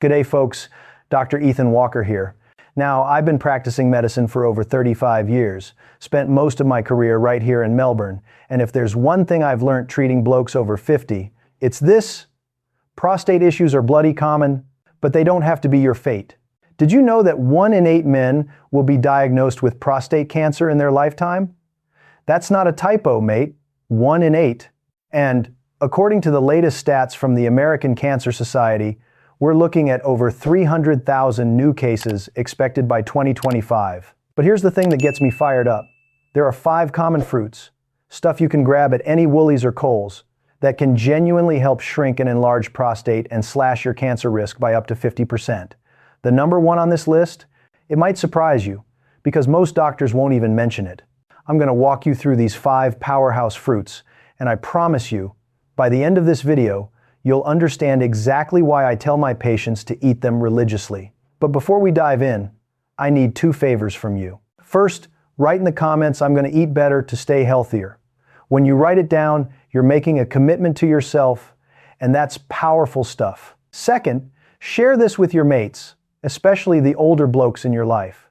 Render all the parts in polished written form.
G'day folks, Dr. Ethan Walker here. Now, I've been practicing medicine for over 35 years, spent most of my career right here in Melbourne, and if there's one thing I've learned treating blokes over 50, it's this: prostate issues are bloody common, but they don't have to be your fate. Did you know that 1 in 8 men will be diagnosed with prostate cancer in their lifetime? That's not a typo, mate. 1 in 8. And according to the latest stats from the American Cancer Society, we're looking at over 300,000 new cases expected by 2025. But here's the thing that gets me fired up. There are 5 common fruits, stuff you can grab at any Woolies or Coles, that can genuinely help shrink and enlarge prostate and slash your cancer risk by up to 50%. The number 1 on this list? It might surprise you, because most doctors won't even mention it. I'm going to walk you through these 5 powerhouse fruits, and I promise you, by the end of this video, you'll understand exactly why I tell my patients to eat them religiously. But before we dive in, I need 2 favors from you. First, write in the comments, "I'm going to eat better to stay healthier." When you write it down, you're making a commitment to yourself, and that's powerful stuff. Second, share this with your mates, especially the older blokes in your life.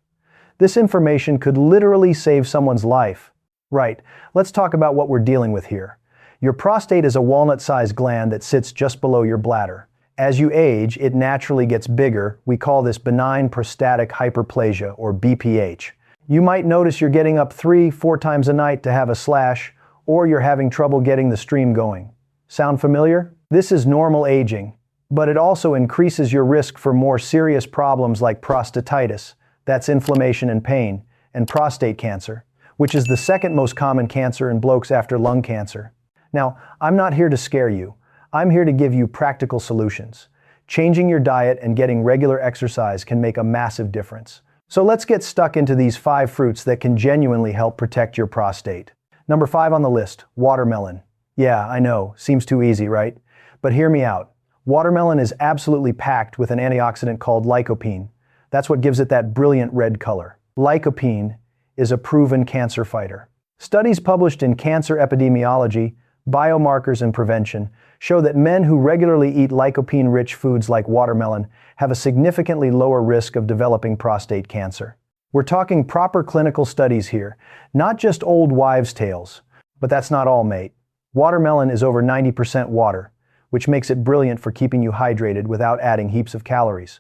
This information could literally save someone's life. Right, let's talk about what we're dealing with here. Your prostate is a walnut-sized gland that sits just below your bladder. As you age, it naturally gets bigger. We call this benign prostatic hyperplasia, or BPH. You might notice you're getting up 3-4 times a night to have a slash, or you're having trouble getting the stream going. Sound familiar? This is normal aging, but it also increases your risk for more serious problems like prostatitis, that's inflammation and pain, and prostate cancer, which is the second most common cancer in blokes after lung cancer. Now, I'm not here to scare you. I'm here to give you practical solutions. Changing your diet and getting regular exercise can make a massive difference. So let's get stuck into these 5 fruits that can genuinely help protect your prostate. Number 5 on the list, watermelon. Yeah, I know, seems too easy, right? But hear me out. Watermelon is absolutely packed with an antioxidant called lycopene. That's what gives it that brilliant red color. Lycopene is a proven cancer fighter. Studies published in Cancer Epidemiology, Biomarkers and Prevention show that men who regularly eat lycopene-rich foods like watermelon have a significantly lower risk of developing prostate cancer. We're talking proper clinical studies here, not just old wives' tales. But that's not all, mate. Watermelon is over 90% water, which makes it brilliant for keeping you hydrated without adding heaps of calories.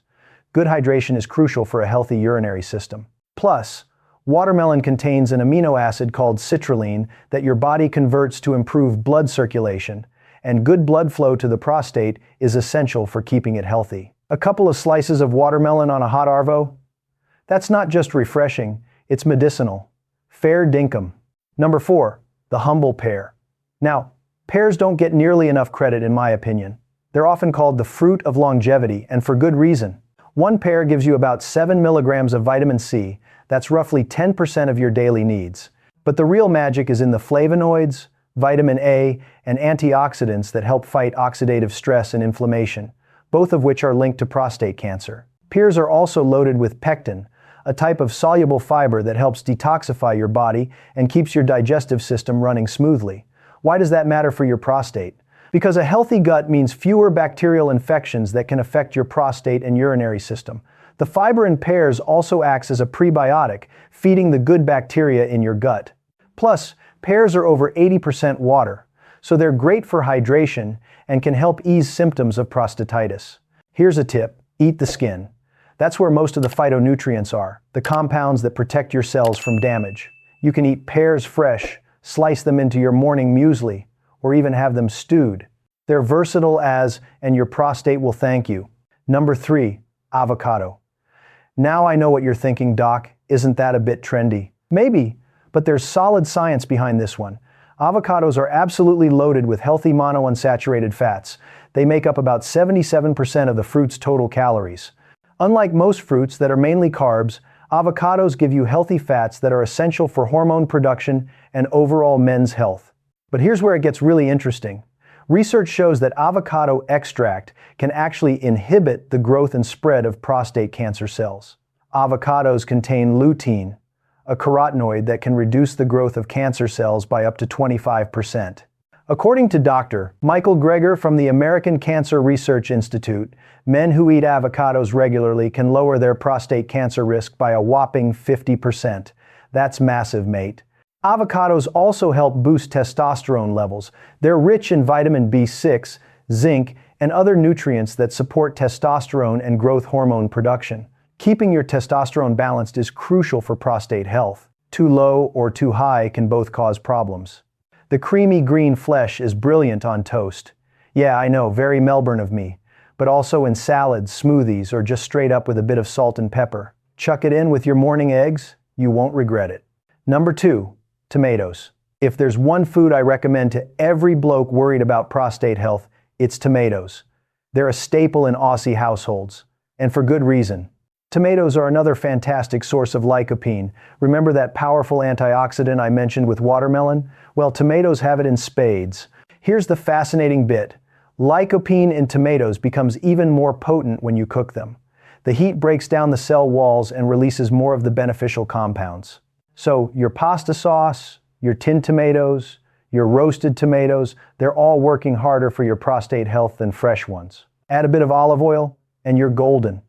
Good hydration is crucial for a healthy urinary system. Plus, watermelon contains an amino acid called citrulline that your body converts to improve blood circulation, and good blood flow to the prostate is essential for keeping it healthy. A couple of slices of watermelon on a hot arvo? That's not just refreshing, it's medicinal. Fair dinkum. Number 4, the humble pear. Now, pears don't get nearly enough credit in my opinion. They're often called the fruit of longevity, and for good reason. 1 pear gives you about 7 milligrams of vitamin C. That's roughly 10% of your daily needs. But the real magic is in the flavonoids, vitamin A, and antioxidants that help fight oxidative stress and inflammation, both of which are linked to prostate cancer. Pears are also loaded with pectin, a type of soluble fiber that helps detoxify your body and keeps your digestive system running smoothly. Why does that matter for your prostate? Because a healthy gut means fewer bacterial infections that can affect your prostate and urinary system. The fiber in pears also acts as a prebiotic, feeding the good bacteria in your gut. Plus, pears are over 80% water, so they're great for hydration and can help ease symptoms of prostatitis. Here's a tip: eat the skin. That's where most of the phytonutrients are, the compounds that protect your cells from damage. You can eat pears fresh, slice them into your morning muesli, or even have them stewed. They're versatile and your prostate will thank you. Number 3, avocado. Now I know what you're thinking, Doc, isn't that a bit trendy? Maybe, but there's solid science behind this one. Avocados are absolutely loaded with healthy monounsaturated fats. They make up about 77% of the fruit's total calories. Unlike most fruits that are mainly carbs, avocados give you healthy fats that are essential for hormone production and overall men's health. But here's where it gets really interesting. Research shows that avocado extract can actually inhibit the growth and spread of prostate cancer cells. Avocados contain lutein, a carotenoid that can reduce the growth of cancer cells by up to 25%. According to Dr. Michael Greger from the American Cancer Research Institute, men who eat avocados regularly can lower their prostate cancer risk by a whopping 50%. That's massive, mate. Avocados also help boost testosterone levels. They're rich in vitamin B6, zinc, and other nutrients that support testosterone and growth hormone production. Keeping your testosterone balanced is crucial for prostate health. Too low or too high can both cause problems. The creamy green flesh is brilliant on toast. Yeah, I know, very Melbourne of me. But also in salads, smoothies, or just straight up with a bit of salt and pepper. Chuck it in with your morning eggs, you won't regret it. Number 2, tomatoes. If there's one food I recommend to every bloke worried about prostate health, it's tomatoes. They're a staple in Aussie households, and for good reason. Tomatoes are another fantastic source of lycopene. Remember that powerful antioxidant I mentioned with watermelon? Well, tomatoes have it in spades. Here's the fascinating bit. Lycopene in tomatoes becomes even more potent when you cook them. The heat breaks down the cell walls and releases more of the beneficial compounds. So your pasta sauce, your tinned tomatoes, your roasted tomatoes, they're all working harder for your prostate health than fresh ones. Add a bit of olive oil, and you're golden.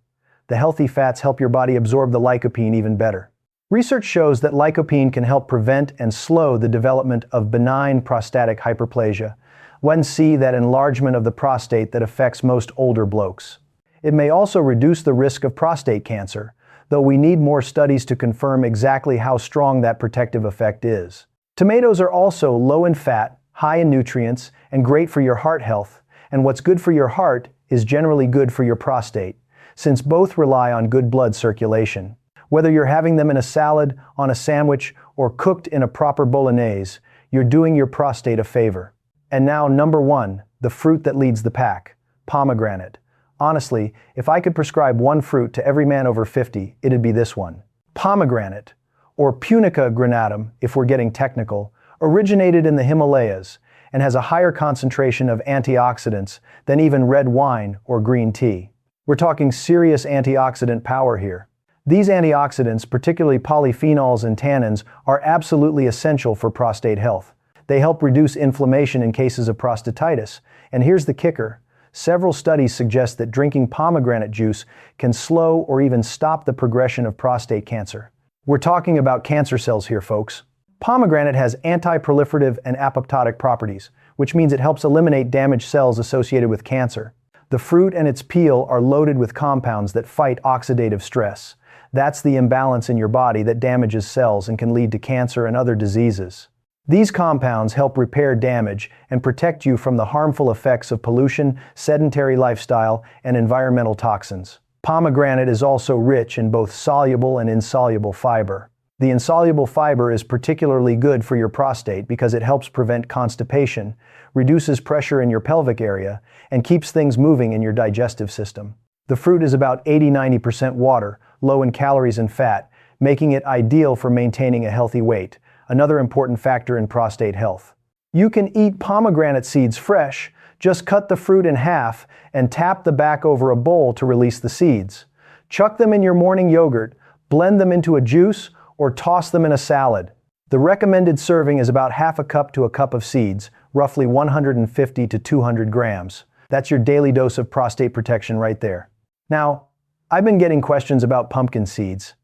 The healthy fats help your body absorb the lycopene even better. Research shows that lycopene can help prevent and slow the development of benign prostatic hyperplasia, that enlargement of the prostate that affects most older blokes. It may also reduce the risk of prostate cancer, though we need more studies to confirm exactly how strong that protective effect is. Tomatoes are also low in fat, high in nutrients, and great for your heart health, and what's good for your heart is generally good for your prostate, since both rely on good blood circulation. Whether you're having them in a salad, on a sandwich, or cooked in a proper bolognese, you're doing your prostate a favor. And now, number 1, the fruit that leads the pack, pomegranate. Honestly, if I could prescribe one fruit to every man over 50, it'd be this one. Pomegranate, or Punica granatum if we're getting technical, originated in the Himalayas and has a higher concentration of antioxidants than even red wine or green tea. We're talking serious antioxidant power here. These antioxidants, particularly polyphenols and tannins, are absolutely essential for prostate health. They help reduce inflammation in cases of prostatitis. And here's the kicker. Several studies suggest that drinking pomegranate juice can slow or even stop the progression of prostate cancer. We're talking about cancer cells here, folks. Pomegranate has anti-proliferative and apoptotic properties, which means it helps eliminate damaged cells associated with cancer. The fruit and its peel are loaded with compounds that fight oxidative stress. That's the imbalance in your body that damages cells and can lead to cancer and other diseases. These compounds help repair damage and protect you from the harmful effects of pollution, sedentary lifestyle, and environmental toxins. Pomegranate is also rich in both soluble and insoluble fiber. The insoluble fiber is particularly good for your prostate because it helps prevent constipation, reduces pressure in your pelvic area, and keeps things moving in your digestive system. The fruit is about 80–90% water, low in calories and fat, making it ideal for maintaining a healthy weight, another important factor in prostate health. You can eat pomegranate seeds fresh. Just cut the fruit in half and tap the back over a bowl to release the seeds. Chuck them in your morning yogurt, blend them into a juice, or toss them in a salad. The recommended serving is about half a cup to a cup of seeds, roughly 150 to 200 grams. That's your daily dose of prostate protection right there. Now, I've been getting questions about pumpkin seeds,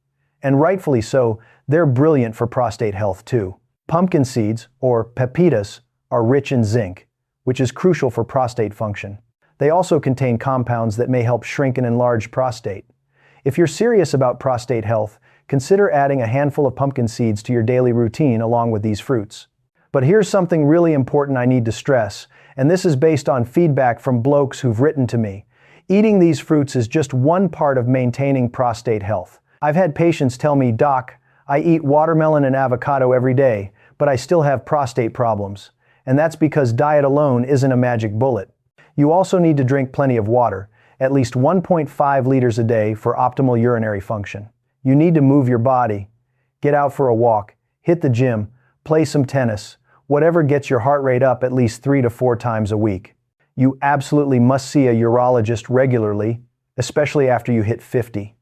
and rightfully so. They're brilliant for prostate health too. Pumpkin seeds, or pepitas, are rich in zinc, which is crucial for prostate function. They also contain compounds that may help shrink an enlarged prostate. If you're serious about prostate health, consider adding a handful of pumpkin seeds to your daily routine along with these fruits. But here's something really important I need to stress, and this is based on feedback from blokes who've written to me. Eating these fruits is just one part of maintaining prostate health. I've had patients tell me, "Doc, I eat watermelon and avocado every day, but I still have prostate problems." And that's because diet alone isn't a magic bullet. You also need to drink plenty of water, at least 1.5 liters a day for optimal urinary function. You need to move your body, get out for a walk, hit the gym, play some tennis, whatever gets your heart rate up at least 3 to 4 times a week. You absolutely must see a urologist regularly, especially after you hit 50.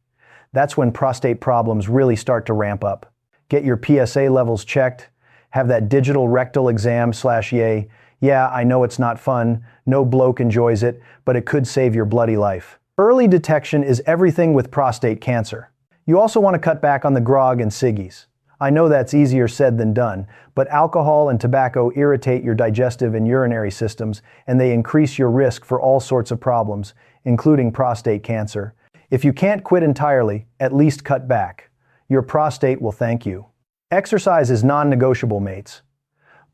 That's when prostate problems really start to ramp up. Get your PSA levels checked, have that digital rectal exam / yay, Yeah, I know it's not fun, no bloke enjoys it, but it could save your bloody life. Early detection is everything with prostate cancer. You also want to cut back on the grog and ciggies. I know that's easier said than done, but alcohol and tobacco irritate your digestive and urinary systems, and they increase your risk for all sorts of problems, including prostate cancer. If you can't quit entirely, at least cut back. Your prostate will thank you. Exercise is non-negotiable, mates.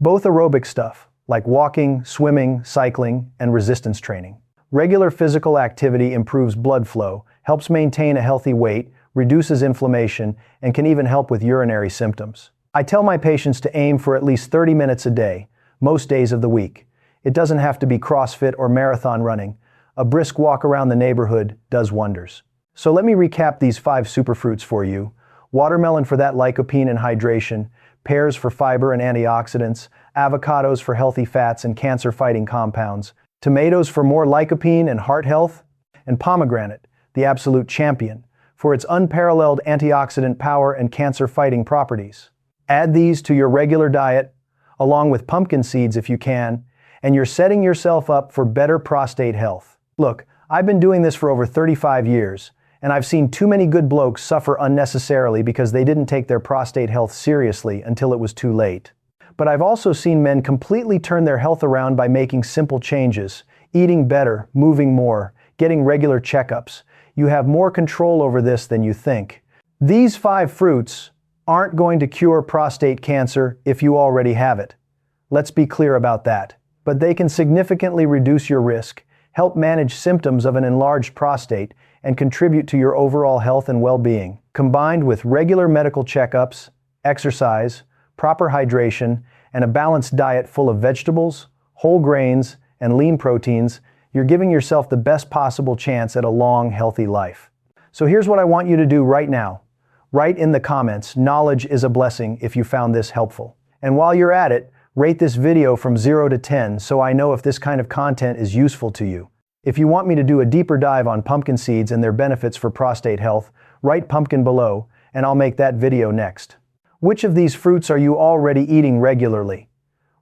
Both aerobic stuff, like walking, swimming, cycling, and resistance training. Regular physical activity improves blood flow, helps maintain a healthy weight, reduces inflammation, and can even help with urinary symptoms. I tell my patients to aim for at least 30 minutes a day, most days of the week. It doesn't have to be CrossFit or marathon running. A brisk walk around the neighborhood does wonders. So let me recap these 5 superfruits for you. Watermelon for that lycopene and hydration, pears for fiber and antioxidants, avocados for healthy fats and cancer-fighting compounds, tomatoes for more lycopene and heart health, and pomegranate, the absolute champion, for its unparalleled antioxidant power and cancer-fighting properties. Add these to your regular diet, along with pumpkin seeds if you can, and you're setting yourself up for better prostate health. Look, I've been doing this for over 35 years, and I've seen too many good blokes suffer unnecessarily because they didn't take their prostate health seriously until it was too late. But I've also seen men completely turn their health around by making simple changes, eating better, moving more, getting regular checkups. You have more control over this than you think. These 5 fruits aren't going to cure prostate cancer if you already have it. Let's be clear about that. But they can significantly reduce your risk, help manage symptoms of an enlarged prostate, and contribute to your overall health and well-being. Combined with regular medical checkups, exercise, proper hydration, and a balanced diet full of vegetables, whole grains, and lean proteins, you're giving yourself the best possible chance at a long, healthy life. So here's what I want you to do right now. Write in the comments, "Knowledge is a blessing," if you found this helpful. And while you're at it, rate this video from 0 to 10 so I know if this kind of content is useful to you. If you want me to do a deeper dive on pumpkin seeds and their benefits for prostate health, write pumpkin below, and I'll make that video next. Which of these fruits are you already eating regularly?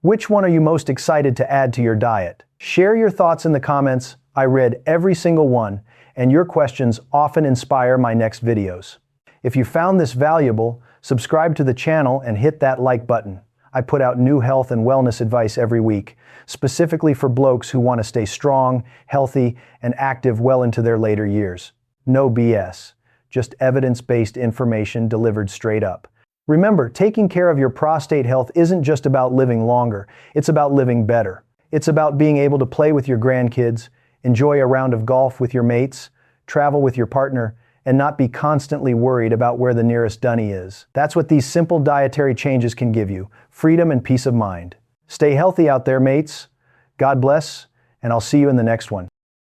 Which one are you most excited to add to your diet? Share your thoughts in the comments. I read every single one, and your questions often inspire my next videos. If you found this valuable, subscribe to the channel and hit that like button. I put out new health and wellness advice every week, specifically for blokes who want to stay strong, healthy, and active well into their later years. No BS, just evidence-based information delivered straight up. Remember, taking care of your prostate health isn't just about living longer, it's about living better. It's about being able to play with your grandkids, enjoy a round of golf with your mates, travel with your partner, and not be constantly worried about where the nearest dunny is. That's what these simple dietary changes can give you, freedom and peace of mind. Stay healthy out there, mates. God bless, and I'll see you in the next one.